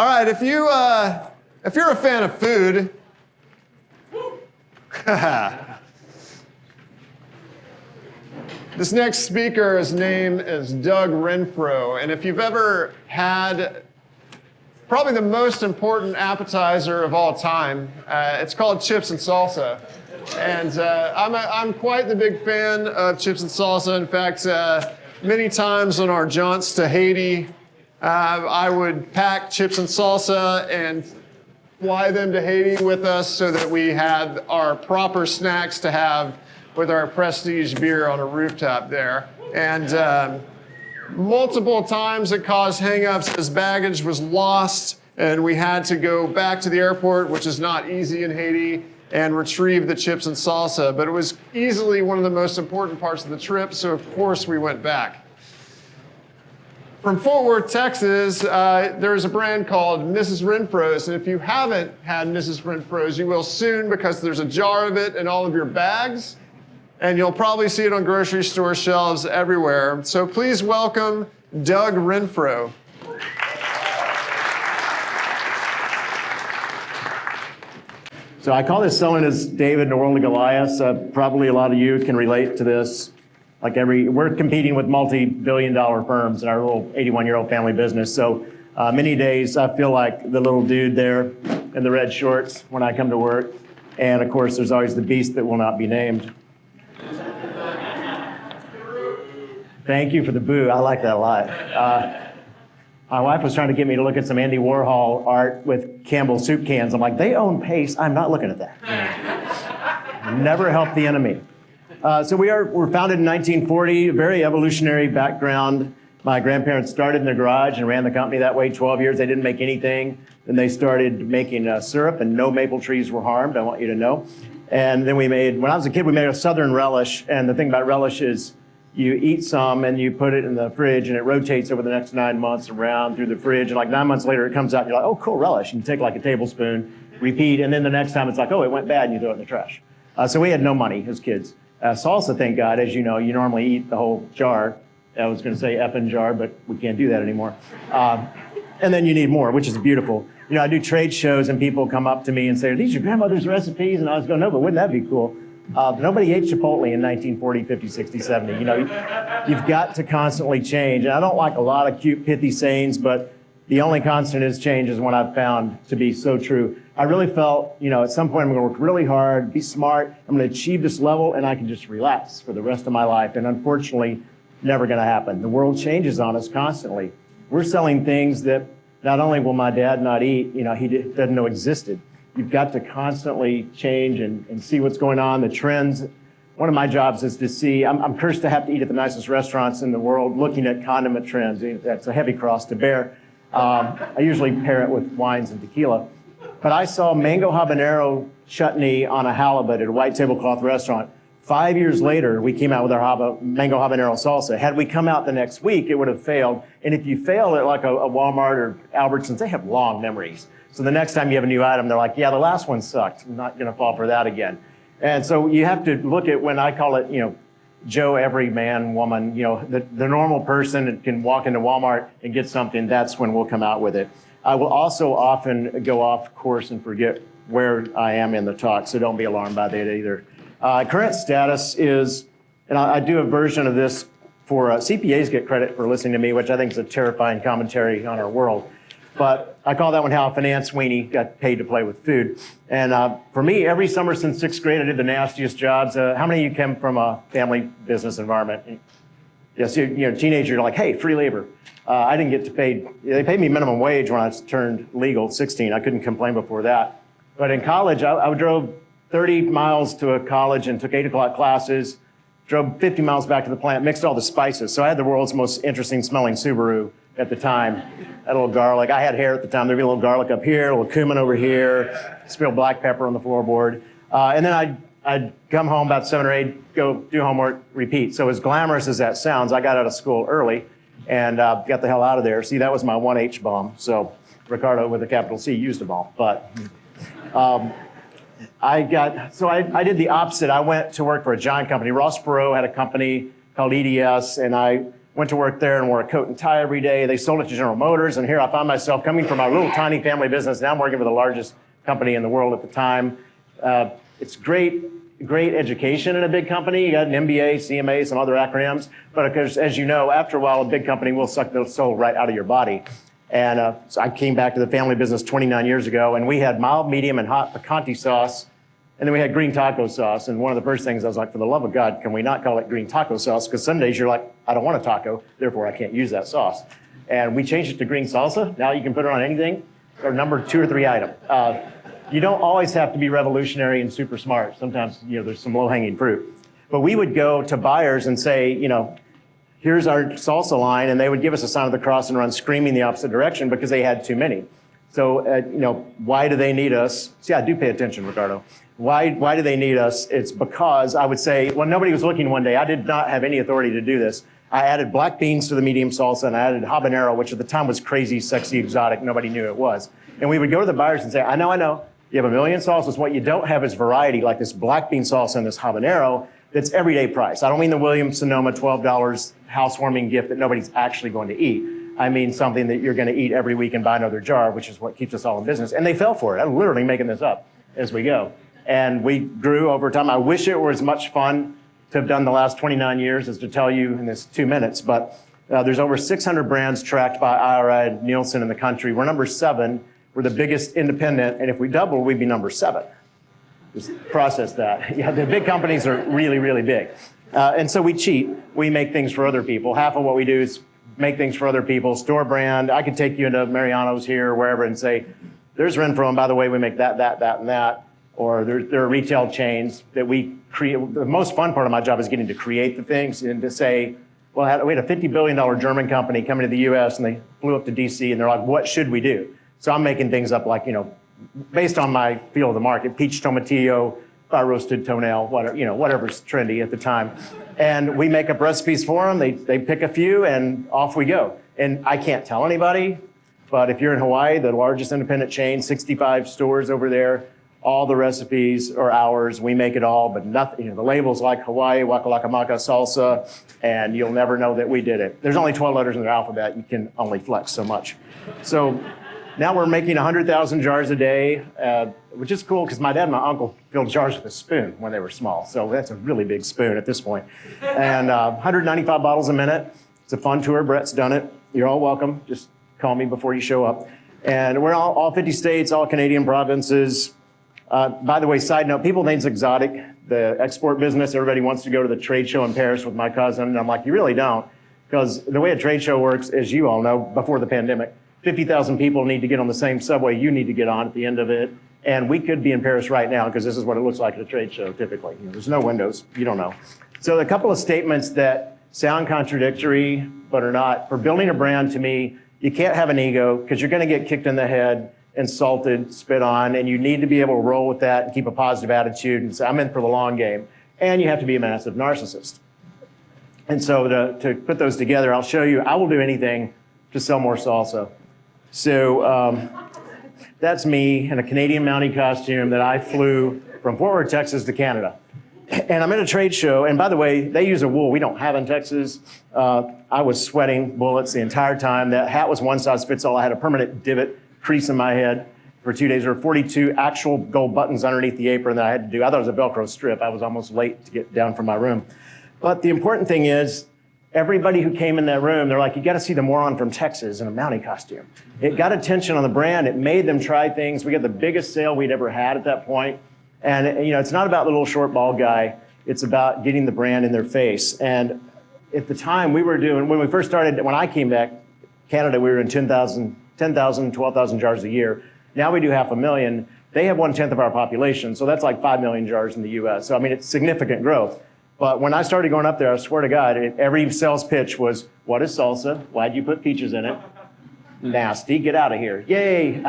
All right, if you're a fan of food, this next speaker, his name is Doug Renfro, and if you've ever had probably the most important appetizer of all time, it's called chips and salsa. And I'm quite the big fan of chips and salsa. In fact, many times on our jaunts to Haiti, I would pack chips and salsa and fly them to Haiti with us so that we had our proper snacks to have with our prestige beer on a rooftop there. And multiple times it caused hangups as baggage was lost and we had to go back to the airport, which is not easy in Haiti, and retrieve the chips and salsa. But it was easily one of the most important parts of the trip, so of course we went back. From Fort Worth, Texas, there's a brand called Mrs. Renfro's, and if you haven't had Mrs. Renfro's, you will soon because there's a jar of it in all of your bags, and you'll probably see it on grocery store shelves everywhere. So please welcome Doug Renfro. So I call this selling as David in the world of Goliath. Probably a lot of you can relate to this. We're competing with multi-billion-dollar firms in our little 81-year-old family business. So many days I feel like the little dude there in the red shorts when I come to work. And of course, there's always the beast that will not be named. Thank you for the boo. I like that a lot. My wife was trying to get me to look at some Andy Warhol art with Campbell's soup cans. I'm like, they own Pace. I'm not looking at that. Never help the enemy. So we're founded in 1940, a very evolutionary background. My grandparents started in their garage and ran the company that way 12 years. They didn't make anything. Then they started making syrup, and no maple trees were harmed, I want you to know. And then when I was a kid, we made a Southern relish. And the thing about relish is you eat some and you put it in the fridge and it rotates over the next 9 months around through the fridge. And like 9 months later, it comes out and you're like, oh, cool, relish. And you take like a tablespoon, repeat. And then the next time it's like, oh, it went bad, and you throw it in the trash. So we had no money as kids. Salsa, thank God, as you know, you normally eat the whole jar. I was going to say effing jar, but we can't do that anymore. And then you need more, which is beautiful. You know, I do trade shows and people come up to me and say, are these your grandmother's recipes? And I was going, no, but wouldn't that be cool? Nobody ate Chipotle in 1940, 50, 60, 70. You know, you've got to constantly change. And I don't like a lot of cute, pithy sayings, but the only constant is change is one I've found to be so true. I really felt, you know, at some point I'm going to work really hard, be smart, I'm going to achieve this level, and I can just relax for the rest of my life. And unfortunately, never going to happen. The world changes on us constantly. We're selling things that not only will my dad not eat, you know, he doesn't know existed. You've got to constantly change and see what's going on, the trends. One of my jobs is to see, I'm cursed to have to eat at the nicest restaurants in the world, looking at condiment trends. That's a heavy cross to bear. I usually pair it with wines and tequila. But I saw mango habanero chutney on a halibut at a white tablecloth restaurant. 5 years later, we came out with our mango habanero salsa. Had we come out the next week, it would have failed. And if you fail at like a Walmart or Albertsons, they have long memories. So the next time you have a new item, they're like, yeah, the last one sucked. I'm not going to fall for that again. And so you have to look at, when I call it, you know, Joe every man, woman, you know, the normal person that can walk into Walmart and get something, that's when we'll come out with it. I will also often go off course and forget where I am in the talk, so don't be alarmed by that either. Current status is, and I do a version of this for CPAs get credit for listening to me, which I think is a terrifying commentary on our world. But I call that one How a Finance Weenie Got Paid to Play with Food. And for me, every summer since sixth grade, I did the nastiest jobs. How many of you came from a family business environment? Yes, you know, teenager, you're like, hey, free labor. I didn't get to pay, they paid me minimum wage when I turned legal at 16. I couldn't complain before that. But in college, I drove 30 miles to a college and took 8 o'clock classes, drove 50 miles back to the plant, mixed all the spices. So I had the world's most interesting smelling Subaru at the time. Had a little garlic. I had hair at the time. There'd be a little garlic up here, a little cumin over here, spilled black pepper on the floorboard. And then I'd come home about 7 or 8, go do homework, repeat. So as glamorous as that sounds, I got out of school early and got the hell out of there. See, that was my 1H bomb. So Ricardo with a capital C used a bomb. But I did the opposite. I went to work for a giant company. Ross Perot had a company called EDS, and I went to work there and wore a coat and tie every day. They sold it to General Motors, and here I found myself coming from a little tiny family business. Now I'm working for the largest company in the world at the time. It's great education in a big company. You got an MBA, CMA, some other acronyms. But of course, as you know, after a while, a big company will suck the soul right out of your body. And so I came back to the family business 29 years ago, and we had mild, medium, and hot picante sauce. And then we had green taco sauce. And one of the first things I was like, for the love of God, can we not call it green taco sauce? Because some days you're like, I don't want a taco, therefore I can't use that sauce. And we changed it to green salsa. Now you can put it on anything, or number 2 or 3 item. You don't always have to be revolutionary and super smart. Sometimes, there's some low-hanging fruit. But we would go to buyers and say, here's our salsa line, and they would give us a sign of the cross and run screaming the opposite direction because they had too many. So, why do they need us? See, I do pay attention, Ricardo. Why do they need us? It's because I would say, when nobody was looking one day, I did not have any authority to do this. I added black beans to the medium salsa, and I added habanero, which at the time was crazy, sexy, exotic. Nobody knew it was. And we would go to the buyers and say, I know. You have a million salsas. What you don't have is variety, like this black bean salsa and this habanero that's everyday price. I don't mean the Williams-Sonoma $12 housewarming gift that nobody's actually going to eat. I mean something that you're going to eat every week and buy another jar, which is what keeps us all in business. And they fell for it. I'm literally making this up as we go. And we grew over time. I wish it were as much fun to have done the last 29 years as to tell you in this 2 minutes. But there's over 600 brands tracked by IRI and Nielsen in the country. We're number 7. We're the biggest independent. And if we double, we'd be number 7. Just process that. Yeah, the big companies are really, really big. And so we cheat. We make things for other people. Half of what we do is make things for other people, store brand. I could take you into Mariano's here or wherever and say, there's Renfro, and by the way, we make that, and that. Or there are retail chains that we create. The most fun part of my job is getting to create the things and to say, well, we had a $50 billion German company coming to the US, and they flew up to DC, and they're like, what should we do? So I'm making things up like, based on my feel of the market, peach tomatillo, fire roasted toenail, whatever's trendy at the time. And we make up recipes for them. They pick a few, and off we go. And I can't tell anybody, but if you're in Hawaii, the largest independent chain, 65 stores over there, all the recipes are ours. We make it all, but nothing. The label's like Hawaii, Waka Waka Maka salsa, and you'll never know that we did it. There's only 12 letters in their alphabet. You can only flex so much. So now we're making 100,000 jars a day, which is cool because my dad and my uncle filled jars with a spoon when they were small. So that's a really big spoon at this point. And 195 bottles a minute. It's a fun tour. Brett's done it. You're all welcome. Just call me before you show up. And we're all 50 states, all Canadian provinces. By the way, side note, people think it's exotic, the export business. Everybody wants to go to the trade show in Paris with my cousin. And I'm like, you really don't. Because the way a trade show works, as you all know, before the pandemic, 50,000 people need to get on the same subway you need to get on at the end of it. And we could be in Paris right now because this is what it looks like at a trade show typically. There's no windows. You don't know. So a couple of statements that sound contradictory but are not. For building a brand, to me, you can't have an ego because you're going to get kicked in the head, insulted, spit on, and you need to be able to roll with that and keep a positive attitude and say, I'm in for the long game. And you have to be a massive narcissist. And so to put those together, I'll show you, I will do anything to sell more salsa. So that's me in a Canadian Mountie costume that I flew from Fort Worth, Texas to Canada. And I'm at a trade show, and by the way, they use a wool we don't have in Texas. I was sweating bullets the entire time. That hat was one size fits all. I had a permanent divot crease in my head for 2 days. There were 42 actual gold buttons underneath the apron that I had to do. I thought it was a Velcro strip. I was almost late to get down from my room. But the important thing is, everybody who came in that room, they're like, you got to see the moron from Texas in a Mountie costume. It got attention on the brand. It made them try things. We got the biggest sale we'd ever had at that point. And it's not about the little short bald guy. It's about getting the brand in their face. And at the time when we first started, when I came back, Canada, we were in 10,000, 12,000 jars a year. Now we do 500,000. They have 1/10 of our population. So that's like 5 million jars in the US. So it's significant growth. But when I started going up there, I swear to God, every sales pitch was, what is salsa? Why'd you put peaches in it? Nasty, get out of here. Yay.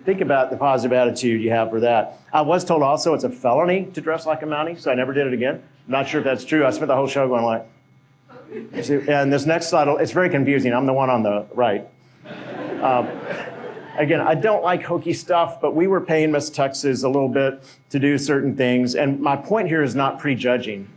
Think about the positive attitude you have for that. I was told also it's a felony to dress like a Mountie, so I never did it again. I'm not sure if that's true. I spent the whole show going like, and this next slide, it's very confusing. I'm the one on the right. Again, I don't like hokey stuff, but we were paying Miss Texas a little bit to do certain things. And my point here is not prejudging.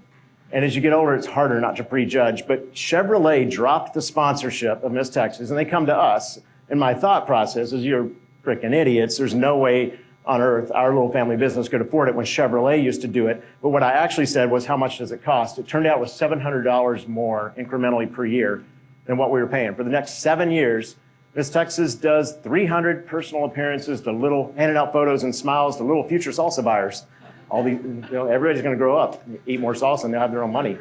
And as you get older, it's harder not to prejudge. But Chevrolet dropped the sponsorship of Miss Texas, and they come to us. And my thought process is, you're freaking idiots. There's no way on earth our little family business could afford it when Chevrolet used to do it. But what I actually said was, how much does it cost? It turned out it was $700 more incrementally per year than what we were paying. For the next 7 years, Miss Texas does 300 personal appearances to handing out photos and smiles to little future salsa buyers. Everybody's going to grow up, eat more salsa, and they'll have their own money.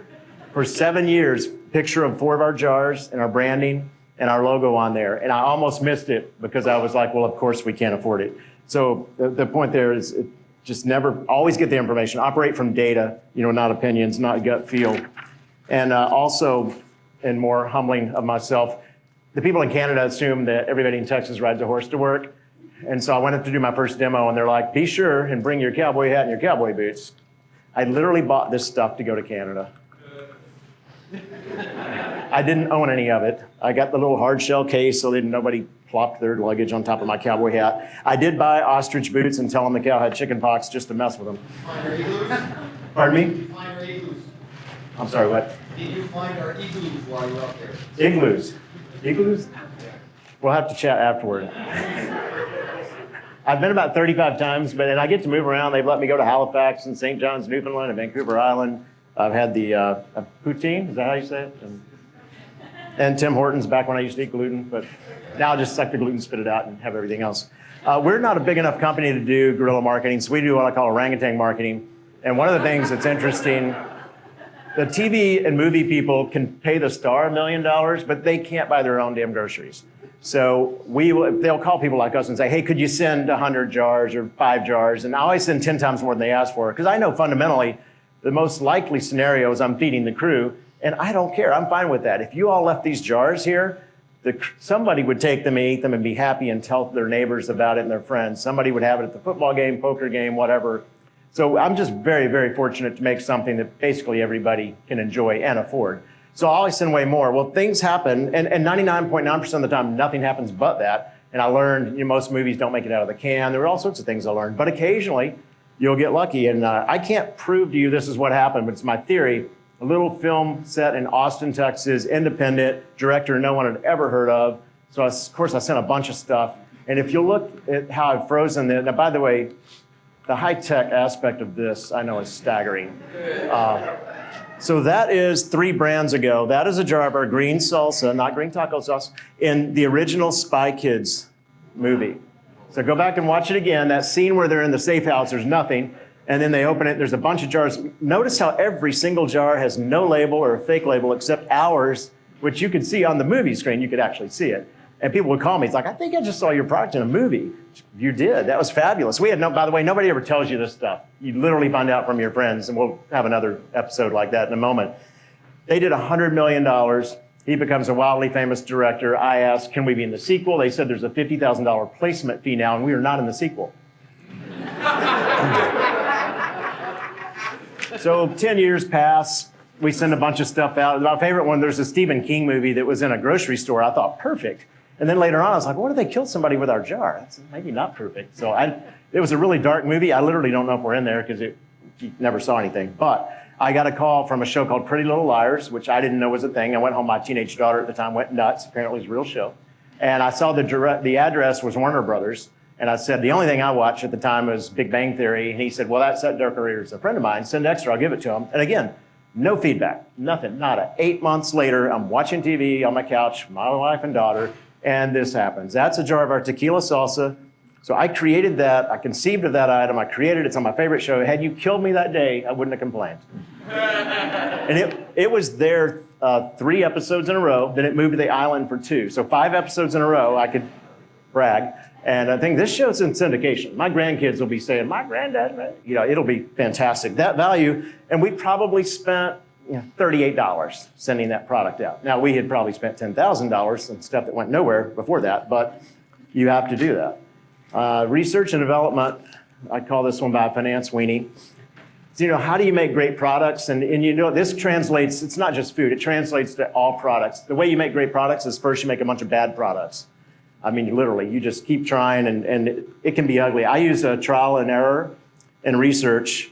For 7 years, picture of 4 of our jars and our branding and our logo on there. And I almost missed it because I was like, well, of course we can't afford it. So the point there is, just never, always get the information. Operate from data, not opinions, not gut feel. And also, and more humbling of myself, the people in Canada assume that everybody in Texas rides a horse to work. And so I went up to do my first demo, and they're like, be sure and bring your cowboy hat and your cowboy boots. I literally bought this stuff to go to Canada. I didn't own any of it. I got the little hard shell case so that nobody plopped their luggage on top of my cowboy hat. I did buy ostrich boots and tell them the cow had chicken pox just to mess with them. Find our igloos? Pardon me? Did you find our igloos? I'm sorry, what? Did you find our igloos while you were up there? Igloos. Igloos? We'll have to chat afterward. I've been about 35 times, and I get to move around. They've let me go to Halifax and St. John's, Newfoundland, and Vancouver Island. I've had the poutine, is that how you say it? And Tim Hortons back when I used to eat gluten, but now I'll just suck the gluten, spit it out, and have everything else. We're not a big enough company to do guerrilla marketing, so we do what I call orangutan marketing. And one of the things that's interesting, the TV and movie people can pay the star $1 million, but they can't buy their own damn groceries. So they'll call people like us and say, hey, could you send 100 jars or 5 jars? And I always send 10 times more than they ask for, because I know fundamentally the most likely scenario is I'm feeding the crew, and I don't care. I'm fine with that. If you all left these jars here, somebody would take them and eat them and be happy and tell their neighbors about it and their friends. Somebody would have it at the football game, poker game, whatever. So I'm just very, very fortunate to make something that basically everybody can enjoy and afford. So I always send way more. Well, things happen, and 99.9% of the time, nothing happens but that. And I learned, most movies don't make it out of the can. There were all sorts of things I learned. But occasionally, you'll get lucky. And I can't prove to you this is what happened, but it's my theory. A little film set in Austin, Texas, independent, director no one had ever heard of. So, of course, I sent a bunch of stuff. And if you look at how I've frozen it, now, by the way, the high-tech aspect of this, I know, is staggering. So that is 3 brands ago. That is a jar of our green salsa, not green taco sauce, in the original Spy Kids movie. So go back and watch it again. That scene where they're in the safe house, there's nothing. And then they open it, there's a bunch of jars. Notice how every single jar has no label or a fake label except ours, which you could see on the movie screen. You could actually see it. And people would call me. It's like, I think I just saw your product in a movie. You did. That was fabulous. We had by the way, nobody ever tells you this stuff. You literally find out from your friends, and we'll have another episode like that in a moment. They did $100 million. He becomes a wildly famous director. I asked, can we be in the sequel? They said there's a $50,000 placement fee now, and we are not in the sequel. So 10 years pass. We send a bunch of stuff out. My favorite one, there's a Stephen King movie that was in a grocery store. I thought, perfect. And then later on, I was like, what if they killed somebody with our jar? That's maybe not perfect. So it was a really dark movie. I literally don't know if we're in there because you never saw anything. But I got a call from a show called Pretty Little Liars, which I didn't know was a thing. I went home, my teenage daughter at the time went nuts. Apparently it was a real show. And I saw the address was Warner Brothers. And I said, the only thing I watched at the time was Big Bang Theory. And he said, well, that set decorator is a friend of mine. Send extra, I'll give it to him. And again, no feedback, nothing, nada. 8 months later, I'm watching TV on my couch, my wife and daughter, and this happens. That's a jar of our tequila salsa. So I created that, I conceived of that item, I created it, it's on my favorite show. Had you killed me that day, I wouldn't have complained. And it was there 3 episodes in a row, then it moved to the island for 2. So 5 episodes in a row, I could brag. And I think this show's in syndication. My grandkids will be saying, my granddad, right? It'll be fantastic. That value, and we probably spent $38 sending that product out. Now, we had probably spent $10,000 on stuff that went nowhere before that, but you have to do that. Research and development, I call this one by finance weenie. So, how do you make great products? And this translates, it's not just food, it translates to all products. The way you make great products is first you make a bunch of bad products. I mean, literally, you just keep trying, and it can be ugly. I use a trial and error and research.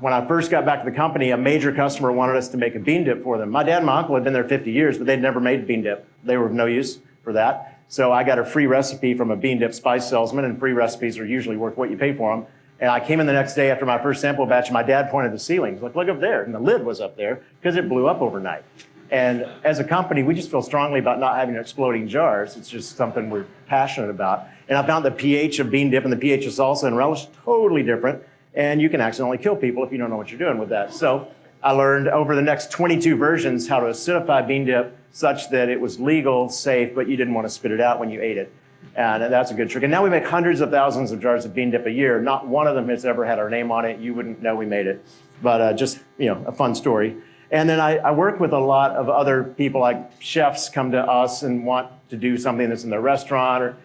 when I first got back to the company, a major customer wanted us to make a bean dip for them. My dad and my uncle had been there 50 years, but they'd never made bean dip. They were of no use for that. So I got a free recipe from a bean dip spice salesman, and free recipes are usually worth what you pay for them. And I came in the next day after my first sample batch, and my dad pointed to the ceiling. He's like, look up there. And the lid was up there because it blew up overnight. And as a company, we just feel strongly about not having exploding jars. It's just something we're passionate about. And I found the pH of bean dip and the pH of salsa and relish totally different. And you can accidentally kill people if you don't know what you're doing with that. So I learned over the next 22 versions how to acidify bean dip such that it was legal, safe, but you didn't want to spit it out when you ate it. And that's a good trick. And now we make hundreds of thousands of jars of bean dip a year. Not one of them has ever had our name on it. You wouldn't know we made it. But just, a fun story. And then I work with a lot of other people, like chefs come to us and want to do something that's in their restaurant,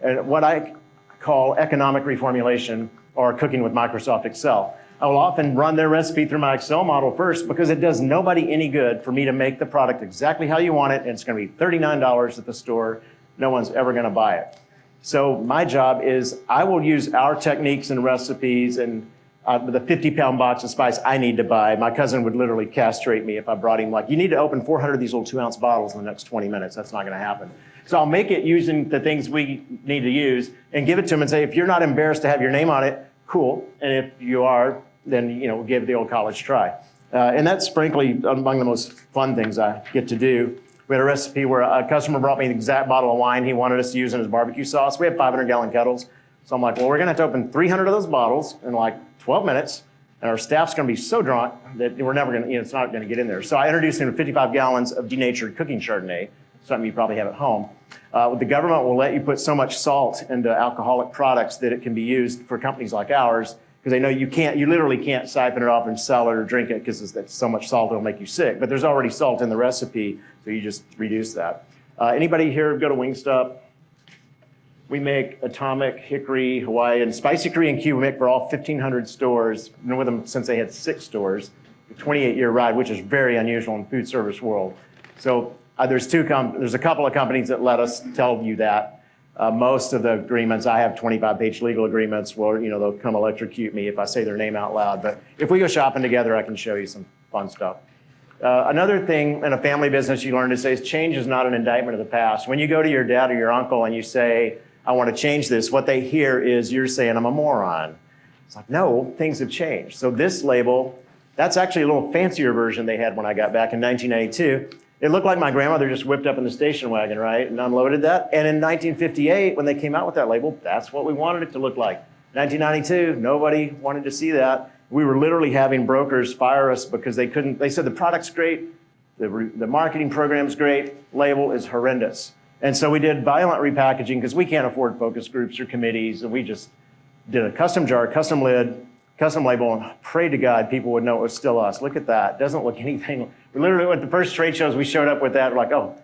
or what I call economic reformulation or cooking with Microsoft Excel. I will often run their recipe through my Excel model first because it does nobody any good for me to make the product exactly how you want it, and it's going to be $39 at the store. No one's ever going to buy it. So my job is I will use our techniques and recipes and the 50-pound box of spice I need to buy. My cousin would literally castrate me if I brought him, like, you need to open 400 of these little 2-ounce bottles in the next 20 minutes. That's not going to happen. So I'll make it using the things we need to use and give it to him and say, if you're not embarrassed to have your name on it, cool. And if you are, then, give the old college try. And that's frankly among the most fun things I get to do. We had a recipe where a customer brought me the exact bottle of wine he wanted us to use in his barbecue sauce. We have 500-gallon kettles. So I'm like, well, we're going to have to open 300 of those bottles in like 12 minutes. And our staff's going to be so drunk that we're never going to, it's not going to get in there. So I introduced him to 55 gallons of denatured cooking Chardonnay, something you probably have at home. The government will let you put so much salt into alcoholic products that it can be used for companies like ours, because they know you literally can't siphon it off and sell it or drink it because it's so much salt it'll make you sick. But there's already salt in the recipe, so you just reduce that. Anybody here go to Wingstop? We make Atomic, Hickory, Hawaiian, Spicy Korean Q. We make for all 1,500 stores. Been with them since they had 6 stores. A 28-year ride, which is very unusual in the food service world. So there's a couple of companies that let us tell you that. Most of the agreements, I have 25-page legal agreements where they'll come electrocute me if I say their name out loud. But if we go shopping together, I can show you some fun stuff. Another thing in a family business you learn to say is change is not an indictment of the past. When you go to your dad or your uncle and you say, I want to change this, what they hear is you're saying I'm a moron. It's like, no, things have changed. So this label, that's actually a little fancier version they had when I got back in 1992. It looked like my grandmother just whipped up in the station wagon, right, and unloaded that. And in 1958, when they came out with that label, that's what we wanted it to look like. 1992, nobody wanted to see that. We were literally having brokers fire us because they said the product's great, the marketing program's great, label is horrendous. And so we did violent repackaging because we can't afford focus groups or committees, and we just did a custom jar, custom lid, custom label, and prayed to God people would know it was still us. Look at that. It doesn't look anything. We literally, at the first trade shows we showed up with that, we're like, oh,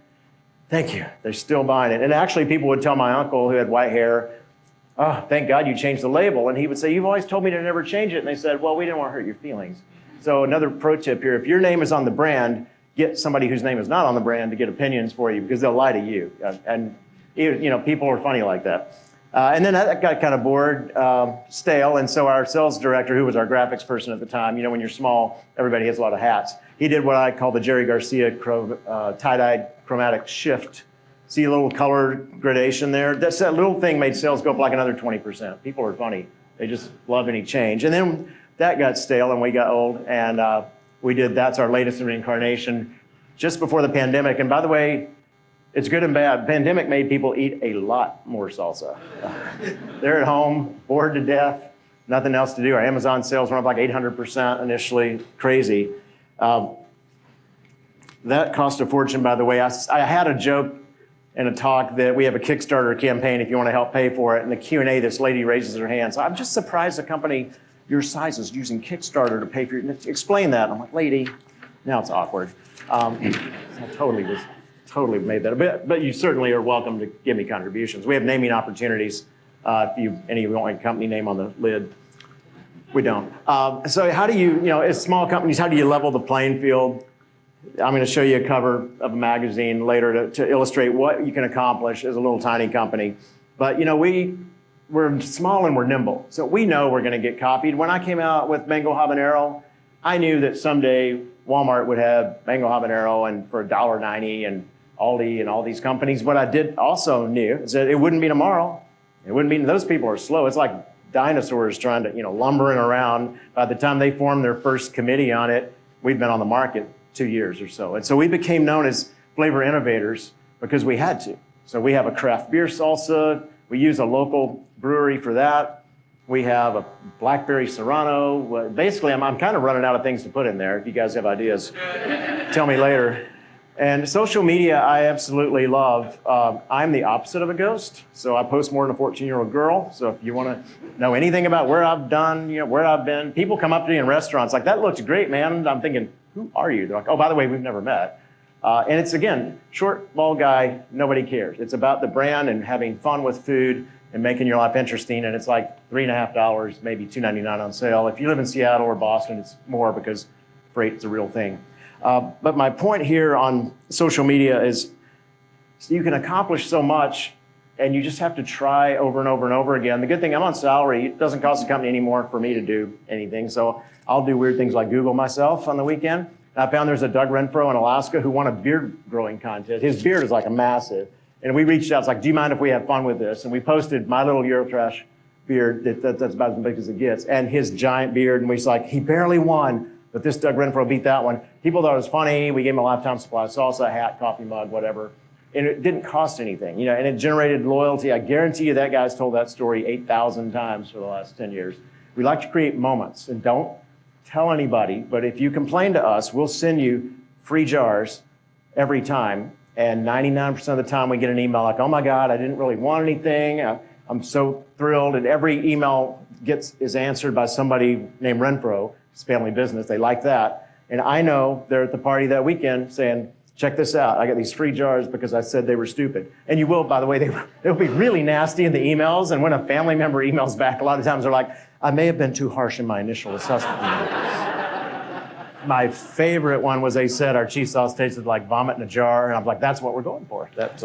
thank you. They're still buying it. And actually people would tell my uncle who had white hair, oh, thank God you changed the label. And he would say, you've always told me to never change it. And they said, well, we didn't want to hurt your feelings. So another pro tip here, if your name is on the brand, get somebody whose name is not on the brand to get opinions for you because they'll lie to you. And people are funny like that. And then that got kind of bored, stale. And so our sales director, who was our graphics person at the time, when you're small, everybody has a lot of hats. He did what I call the Jerry Garcia tie-dyed chromatic shift. See a little color gradation there? That little thing made sales go up like another 20%. People are funny. They just love any change. And then that got stale and we got old. And that's our latest reincarnation just before the pandemic. And by the way, it's good and bad. Pandemic made people eat a lot more salsa. They're at home, bored to death, nothing else to do. Our Amazon sales went up like 800% initially, crazy. That cost a fortune, by the way. I had a joke in a talk that we have a Kickstarter campaign if you want to help pay for it. In the Q&A, this lady raises her hand. So I'm just surprised a company your size is using Kickstarter to pay for your, explain that. I'm like, lady, now it's awkward. I totally made that. But you certainly are welcome to give me contributions. We have naming opportunities. If any of you want a company name on the lid, we don't. So how do you, as small companies, how do you level the playing field? I'm going to show you a cover of a magazine later to illustrate what you can accomplish as a little tiny company. But we're small and we're nimble. So we know we're going to get copied. When I came out with Mango Habanero, I knew that someday Walmart would have mango habanero and for $1.90 and Aldi and all these companies. What I did also knew is that it wouldn't be tomorrow. It wouldn't be, those people are slow. It's like dinosaurs trying to, lumbering around. By the time they formed their first committee on it, we'd been on the market 2 years or so. And so we became known as flavor innovators because we had to. So we have a craft beer salsa. We use a local brewery for that. We have a blackberry serrano. Well, basically, I'm kind of running out of things to put in there. If you guys have ideas, tell me later. And social media, I absolutely love. I'm the opposite of a ghost, so I post more than a 14-year-old girl. So if you want to know anything about where I've done, where I've been, people come up to me in restaurants like, that looks great, man. I'm thinking, who are you? They're like, oh, by the way, we've never met. And it's, again, short, bald guy, nobody cares. It's about the brand and having fun with food and making your life interesting. And it's like $3.50, maybe $2.99 on sale. If you live in Seattle or Boston, it's more because freight is a real thing. But my point here on social media is you can accomplish so much and you just have to try over and over and over again. The good thing, I'm on salary. It doesn't cost the company anymore for me to do anything. So I'll do weird things like Google myself on the weekend. And I found there's a Doug Renfro in Alaska who won a beard growing contest. His beard is like a massive. And we reached out, it's like, do you mind if we have fun with this? And we posted my little Eurotrash beard, that's about as big as it gets, and his giant beard. And we was like, he barely won, but this Doug Renfro beat that one. People thought it was funny. We gave him a lifetime supply of salsa, hat, coffee mug, whatever. And it didn't cost anything, and it generated loyalty. I guarantee you that guy's told that story 8,000 times for the last 10 years. We like to create moments, and don't tell anybody, but if you complain to us, we'll send you free jars every time. And 99% of the time we get an email like, oh my God, I didn't really want anything. I'm so thrilled. And every email is answered by somebody named Renfro. It's family business. They like that. And I know they're at the party that weekend saying, check this out. I got these free jars because I said they were stupid. And you will, by the way, they'll be really nasty in the emails. And when a family member emails back, a lot of times they're like, I may have been too harsh in my initial assessment. My favorite one was they said our cheese sauce tasted like vomit in a jar. And I'm like, that's what we're going for. That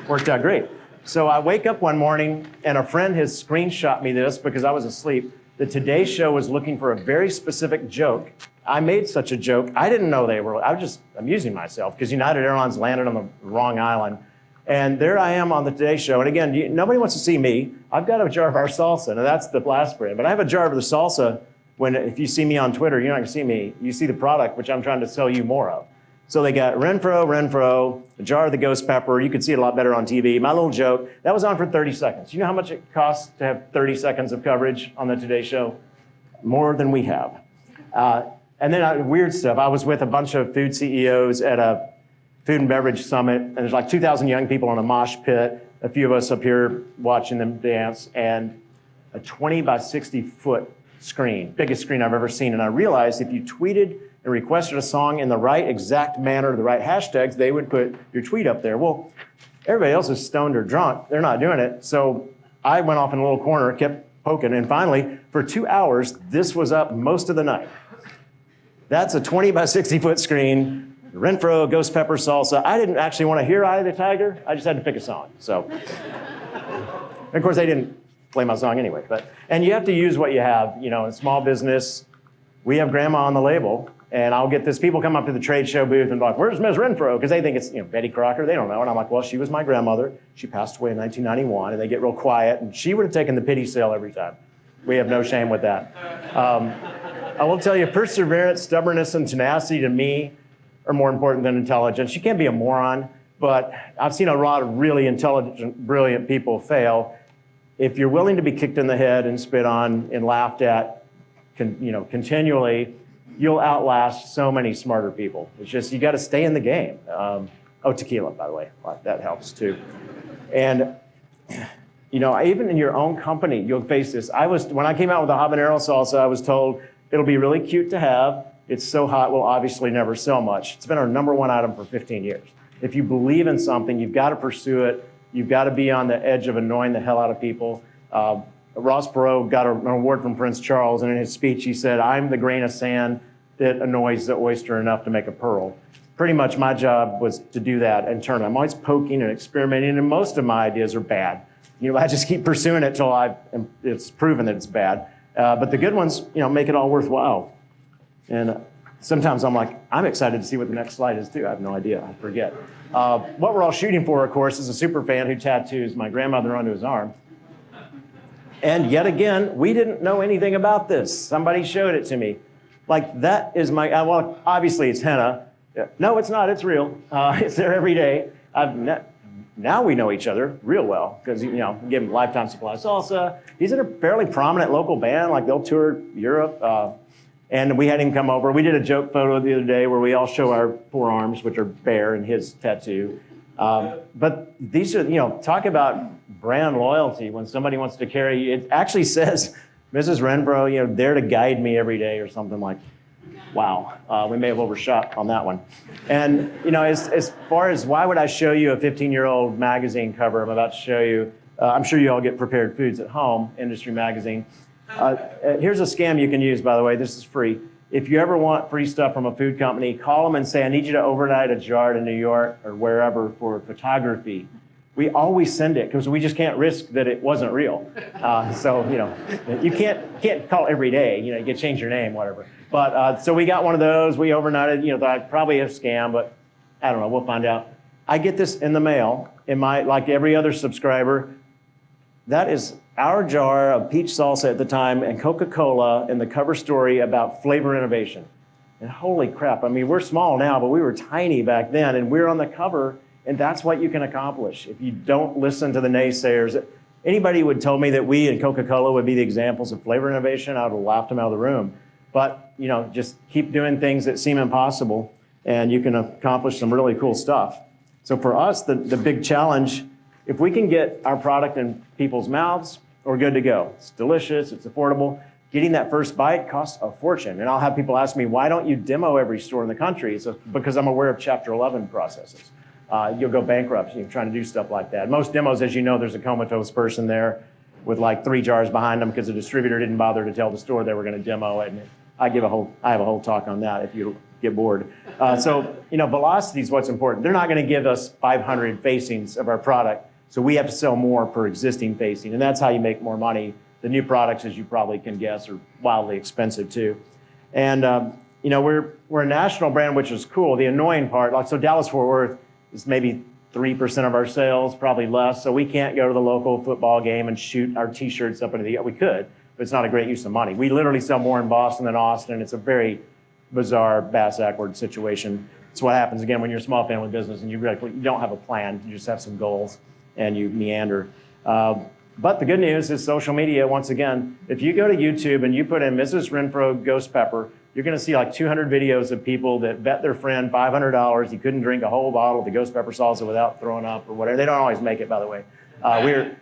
worked out great. So I wake up one morning and a friend has screenshot me this because I was asleep. The Today Show was looking for a very specific joke. I made such a joke. I didn't know they were. I was just amusing myself because United Airlines landed on the wrong island. And there I am on the Today Show. And again, nobody wants to see me. I've got a jar of our salsa, and that's the blast brand. But I have a jar of the salsa. If you see me on Twitter, you're not going to see me. You see the product, which I'm trying to sell you more of. So they got Renfro, a jar of the ghost pepper. You could see it a lot better on TV. My little joke, that was on for 30 seconds. You know how much it costs to have 30 seconds of coverage on the Today Show? More than we have. And then weird stuff. I was with a bunch of food CEOs at a food and beverage summit, and there's like 2,000 young people in a mosh pit. A few of us up here watching them dance, and a 20 by 60 foot screen, biggest screen I've ever seen. And I realized if you tweeted and requested a song in the right exact manner, the right hashtags, they would put your tweet up there. Well, everybody else is stoned or drunk. They're not doing it. So I went off in a little corner, kept poking, and finally, for 2 hours, this was up most of the night. That's a 20 by 60 foot screen, Renfro, ghost pepper, salsa. I didn't actually want to hear Eye of the Tiger. I just had to pick a song. So, and of course, they didn't play my song anyway. And you have to use what you have. In small business, we have grandma on the label, and I'll get this. People come up to the trade show booth and be like, "Where's Ms. Renfro?" Because they think it's Betty Crocker. They don't know. And I'm like, "Well, she was my grandmother. She passed away in 1991." And they get real quiet, and she would have taken the pity sale every time. We have no shame with that. I will tell you, perseverance, stubbornness, and tenacity to me are more important than intelligence. You can't be a moron, but I've seen a lot of really intelligent, brilliant people fail. If you're willing to be kicked in the head and spit on and laughed at, continually, you'll outlast so many smarter people. It's just, you got to stay in the game. Tequila, by the way, that helps too. And, even in your own company, you'll face this. When I came out with the habanero salsa, I was told, it'll be really cute to have. It's so hot, we'll obviously never sell much. It's been our #1 item for 15 years. If you believe in something, you've got to pursue it. You've got to be on the edge of annoying the hell out of people. Ross Perot got an award from Prince Charles, and in his speech he said, "I'm the grain of sand that annoys the oyster enough to make a pearl." Pretty much my job was to do that in turn. I'm always poking and experimenting, and most of my ideas are bad. I just keep pursuing it till it's proven that it's bad. But the good ones, make it all worthwhile. And sometimes I'm like, I'm excited to see what the next slide is too. I have no idea, I forget. What we're all shooting for, of course, is a super fan who tattoos my grandmother onto his arm. And yet again, we didn't know anything about this. Somebody showed it to me. Like, that is my, well, obviously it's henna. No, it's not, it's real. It's there every day. Now we know each other real well because, you know, give him lifetime supply of salsa. He's in a fairly prominent local band, like they'll tour Europe. And we had him come over. We did a joke photo the other day where we all show our forearms, which are bare, and his tattoo. But these are, you know, talk about brand loyalty when somebody wants to carry you. It actually says, Mrs. Renfro, you know, there to guide me every day or something like, wow, we may have overshot on that one. And, you know, as far as why would I show you a 15-year-old magazine cover I'm about to show you, I'm sure you all get prepared foods at home, industry magazine. Here's a scam you can use, by the way. This is free. If you ever want free stuff from a food company, call them and say, I need you to overnight a jar to New York or wherever for photography. We always send it because we just can't risk that it wasn't real. So, you know, you can't call every day. You know, you can change your name, whatever. But so we got one of those. We overnighted, you know, thought probably a scam, but I don't know. We'll find out. I get this in the mail, like every other subscriber. That is our jar of peach salsa at the time and Coca-Cola in the cover story about flavor innovation. And holy crap, I mean, we're small now, but we were tiny back then, and we're on the cover, and that's what you can accomplish if you don't listen to the naysayers. Anybody would tell me that we and Coca-Cola would be the examples of flavor innovation, I would have laughed them out of the room. But, you know, just keep doing things that seem impossible, and you can accomplish some really cool stuff. So for us, the big challenge, if we can get our product in people's mouths, we're good to go. It's delicious, it's affordable. Getting that first bite costs a fortune. And I'll have people ask me, why don't you demo every store in the country? So, because I'm aware of Chapter 11 processes. You'll go bankrupt if you're trying to do stuff like that. Most demos, as you know, there's a comatose person there with like 3 jars behind them because the distributor didn't bother to tell the store they were going to demo it. And I have a whole talk on that if you get bored. So, you know, velocity is what's important. They're not going to give us 500 facings of our product. So we have to sell more per existing facing, and that's how you make more money. The new products, as you probably can guess, are wildly expensive too. And you know, we're a national brand, which is cool. The annoying part, like, so Dallas-Fort Worth is maybe 3% of our sales, probably less. So we can't go to the local football game and shoot our T-shirts up into the air. We could, but it's not a great use of money. We literally sell more in Boston than Austin. It's a very bizarre, bass-backward situation. It's what happens again when you're a small family business and you don't have a plan. You just have some goals and you meander. But the good news is social media, once again, if you go to YouTube and you put in Mrs. Renfro Ghost Pepper, you're gonna see like 200 videos of people that bet their friend $500 he couldn't drink a whole bottle of the ghost pepper salsa without throwing up or whatever. They don't always make it, by the way.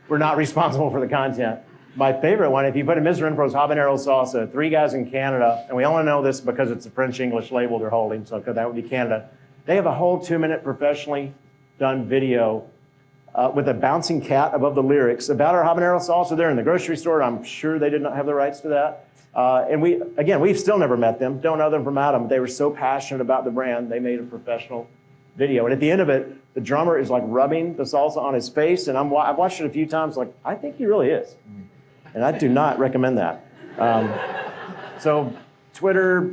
We're not responsible for the content. My favorite one, if you put in Mrs. Renfro's habanero salsa, 3 guys in Canada, and we only know this because it's a French-English label they're holding, so that would be Canada. They have a whole 2-minute professionally done video with a bouncing cat above the lyrics about our habanero salsa. They're in the grocery store. I'm sure they did not have the rights to that. And we've still never met them, don't know them from Adam, but they were so passionate about the brand, they made a professional video. And at the end of it, the drummer is like rubbing the salsa on his face, and I've watched it a few times, like, I think he really is. And I do not recommend that. So Twitter,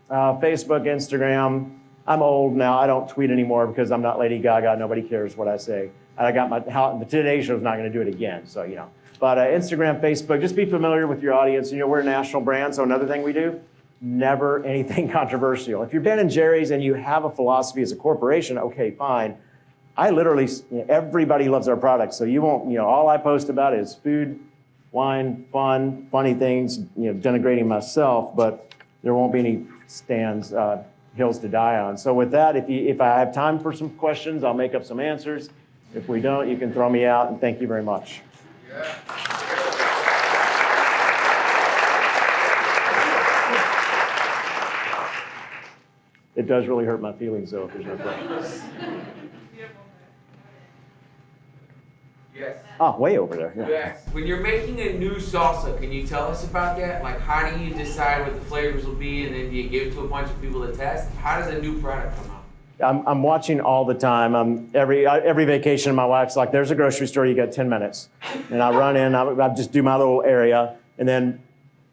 Facebook, Instagram. I'm old now. I don't tweet anymore because I'm not Lady Gaga. Nobody cares what I say. I got the Today Show's not going to do it again, so, you know. But Instagram, Facebook, just be familiar with your audience. You know, we're a national brand, so another thing we do, never anything controversial. If you're Ben & Jerry's and you have a philosophy as a corporation, okay, fine. I literally, everybody loves our products, so you won't, all I post about is food, wine, fun, funny things, denigrating myself, but there won't be any stands, hills to die on. So with that, if I have time for some questions, I'll make up some answers. If we don't, you can throw me out, and thank you very much. It does really hurt my feelings, though, if there's no questions. Yes. Oh, way over there. Yeah. Yes. When you're making a new salsa, can you tell us about that? Like, how do you decide what the flavors will be, and then do you give it to a bunch of people to test? How does a new product come out? I'm watching all the time. Every vacation, my wife's like, there's a grocery store, you got 10 minutes. And I run in, I just do my little area, and then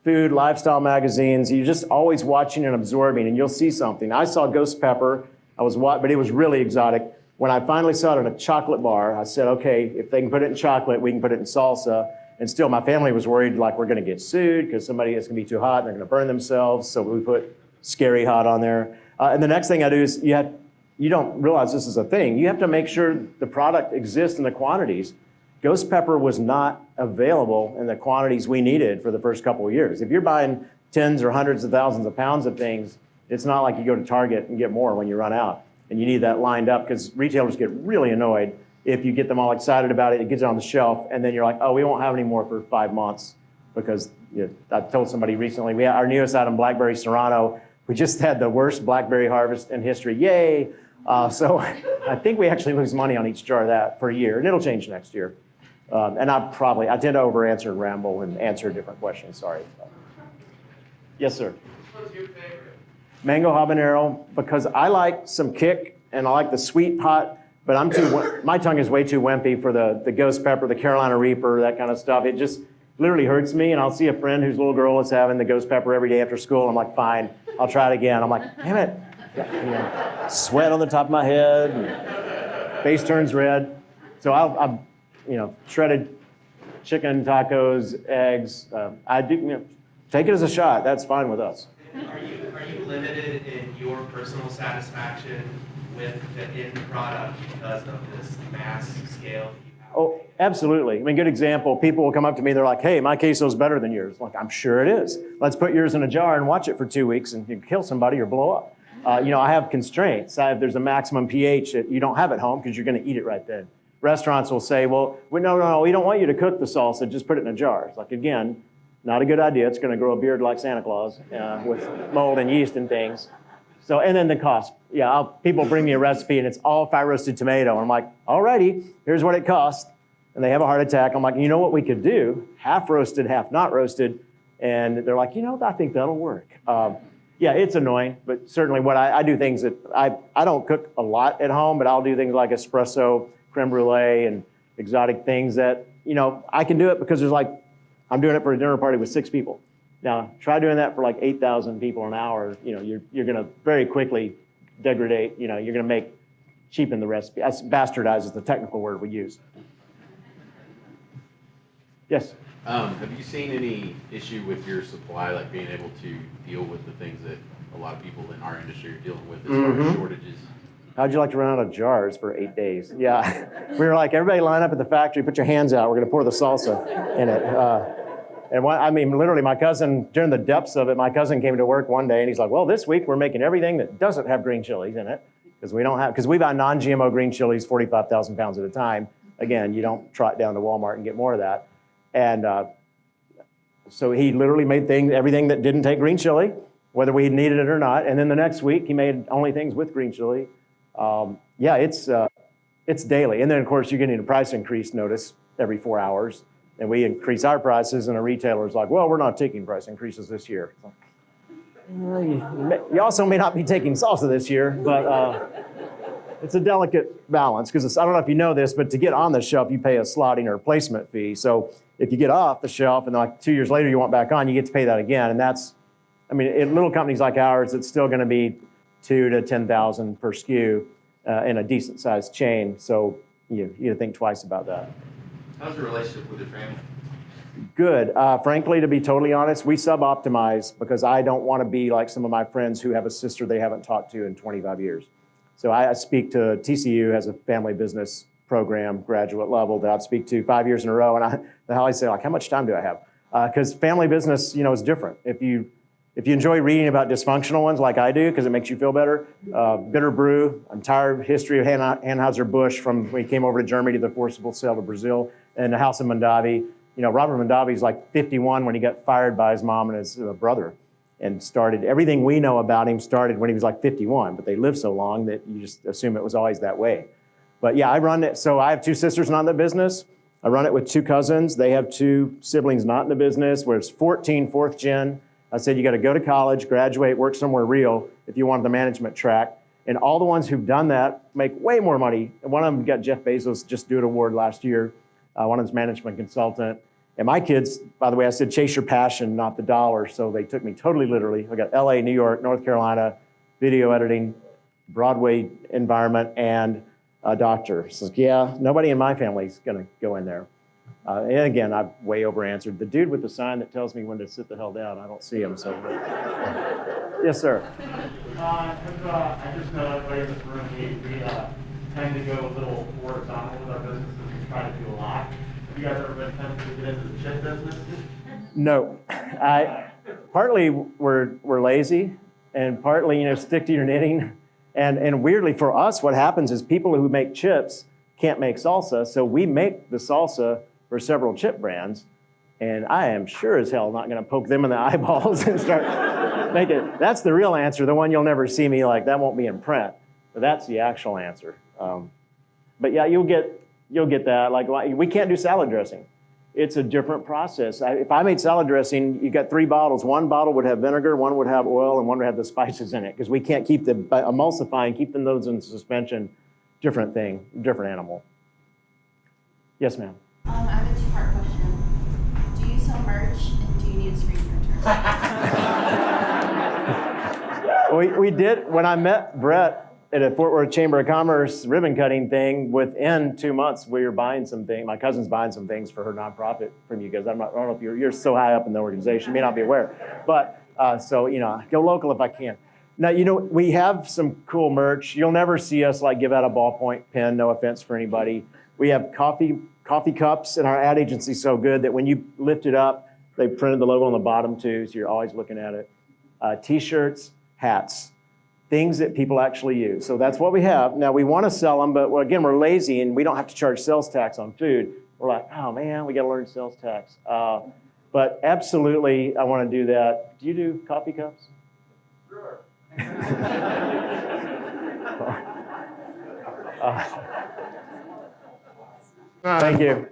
food, lifestyle magazines. You're just always watching and absorbing, and you'll see something. I saw ghost pepper, but it was really exotic. When I finally saw it in a chocolate bar, I said, okay, if they can put it in chocolate, we can put it in salsa. And still, my family was worried, like, we're going to get sued because somebody is going to be too hot and they're going to burn themselves. So we put scary hot on there. And the next thing I do is you don't realize this is a thing. You have to make sure the product exists in the quantities. Ghost pepper was not available in the quantities we needed for the first couple of years. If you're buying tens or hundreds of thousands of pounds of things, it's not like you go to Target and get more when you run out. And you need that lined up because retailers get really annoyed if you get them all excited about it, it gets on the shelf, and then you're like, oh, we won't have any more for 5 months because I told somebody recently, our newest item, Blackberry Serrano, we just had the worst blackberry harvest in history. Yay! So I think we actually lose money on each jar of that for a year, and it'll change next year. And I tend to over-answer and ramble and answer different questions, sorry. Yes, sir? Which one's your favorite? Mango habanero, because I like some kick, and I like the sweet hot, but my tongue is way too wimpy for the ghost pepper, the Carolina Reaper, that kind of stuff. It just literally hurts me, and I'll see a friend whose little girl is having the ghost pepper every day after school, and I'm like, fine, I'll try it again. I'm like, damn it. Sweat on the top of my head, and face turns red. So I'll shredded chicken, tacos, eggs. I do, take it as a shot. That's fine with us. Are you limited in your personal satisfaction with the end product because of this mass scale that you have? Oh, absolutely. I mean, good example. People will come up to me. They're like, hey, my queso's better than yours. Like, I'm sure it is. Let's put yours in a jar and watch it for 2 weeks, and you can kill somebody or blow up. I have constraints. There's a maximum pH that you don't have at home because you're going to eat it right then. Restaurants will say, well, no, we don't want you to cook the salsa. Just put it in a jar. It's like, again, not a good idea. It's going to grow a beard like Santa Claus with mold and yeast and things. So, and then the cost. Yeah, people bring me a recipe and it's all fire roasted tomato. And I'm like, alrighty, here's what it costs. And they have a heart attack. I'm like, you know what we could do? Half roasted, half not roasted. And they're like, I think that'll work. Yeah, it's annoying, but certainly what I do things that I don't cook a lot at home, but I'll do things like espresso, creme brulee, and exotic things that, I can do it because I'm doing it for a dinner party with 6 people. Now, try doing that for like 8,000 people an hour. You're going to very quickly degrade. You're going to cheapen the recipe. Bastardize is the technical word we use. Yes? Have you seen any issue with your supply, like being able to deal with the things that a lot of people in our industry are dealing with as far as shortages? How'd you like to run out of jars for 8 days? Yeah, we were like, everybody line up at the factory, put your hands out. We're going to pour the salsa in it. Literally, my cousin, during the depths of it, my cousin came to work one day and he's like, well, this week we're making everything that doesn't have green chilies in it because we buy non-GMO green chilies 45,000 pounds at a time. Again, you don't trot down to Walmart and get more of that. And so he literally made everything that didn't take green chili, whether we needed it or not. And then the next week he made only things with green chili. It's daily. And then, of course, you're getting a price increase notice every 4 hours. And we increase our prices, and a retailer's like, well, we're not taking price increases this year. You also may not be taking salsa this year, but it's a delicate balance. Because I don't know if you know this, but to get on the shelf, you pay a slotting or placement fee. So if you get off the shelf and like 2 years later you want back on, you get to pay that again. And that's, in little companies like ours, it's still going to be $2,000 to $10,000 per SKU in a decent sized chain. So you got to think twice about that. How's your relationship with your family? Good. Frankly, to be totally honest, we sub-optimize because I don't want to be like some of my friends who have a sister they haven't talked to in 25 years. So I speak to TCU, has a family business program, graduate level, that I've speak to 5 years in a row. And I always say, how much time do I have? Because family business, is different. If you enjoy reading about dysfunctional ones like I do, because it makes you feel better, Bitter Brew, entire history of Anheuser-Busch from when he came over to Germany to the forcible sale to Brazil, and the House of Mondavi. Robert Mondavi's like 51 when he got fired by his mom and his brother, and started, everything we know about him started when he was like 51, but they lived so long that you just assume it was always that way. But yeah, I run it, so I have 2 sisters not in the business. I run it with 2 cousins. They have 2 siblings not in the business, where it's 14, 4th gen. I said, you got to go to college, graduate, work somewhere real if you want the management track. And all the ones who've done that make way more money. And one of them got Jeff Bezos' Just Do It award last year. One of them's management consultant. And my kids, by the way, I said chase your passion, not the dollar. So they took me totally literally. I got LA, New York, North Carolina, video editing, Broadway environment, and a doctor. So yeah, nobody in my family is going to go in there. And again, I've way over answered. The dude with the sign that tells me when to sit the hell down, I don't see him. So yes, sir. I just know everybody in this room, we tend to go a little horizontal with our businesses. We try to do a lot. Have you guys ever been tempted to get into the chip business? No, partly we're lazy, and partly stick to your knitting, and weirdly for us, what happens is people who make chips can't make salsa, so we make the salsa for several chip brands, and I am sure as hell not going to poke them in the eyeballs and start making it. That's the real answer, the one you'll never see me like. That won't be in print, but that's the actual answer. But yeah, you'll get that. Like we can't do salad dressing. It's a different process. If I made salad dressing, you got 3 bottles. One bottle would have vinegar, one would have oil, and one would have the spices in it because we can't keep the emulsifying, keep those in suspension. Different thing, different animal. Yes, ma'am. I have a 2-part question. Do you sell merch and do you need a screen printer? We did, when I met Brett at a Fort Worth Chamber of Commerce ribbon cutting thing, within 2 months, we were buying some things. My cousin's buying some things for her nonprofit from you guys. I don't know if you're so high up in the organization, you may not be aware. But so, go local if I can. Now, we have some cool merch. You'll never see us like give out a ballpoint pen, no offense for anybody. We have coffee cups, and our ad agency's so good that when you lift it up, they printed the logo on the bottom too, so you're always looking at it. T-shirts, hats. Things that people actually use. So that's what we have. Now we want to sell them, but again, we're lazy and we don't have to charge sales tax on food. We're like, oh man, we got to learn sales tax. But absolutely, I want to do that. Do you do coffee cups? Sure. Thank you.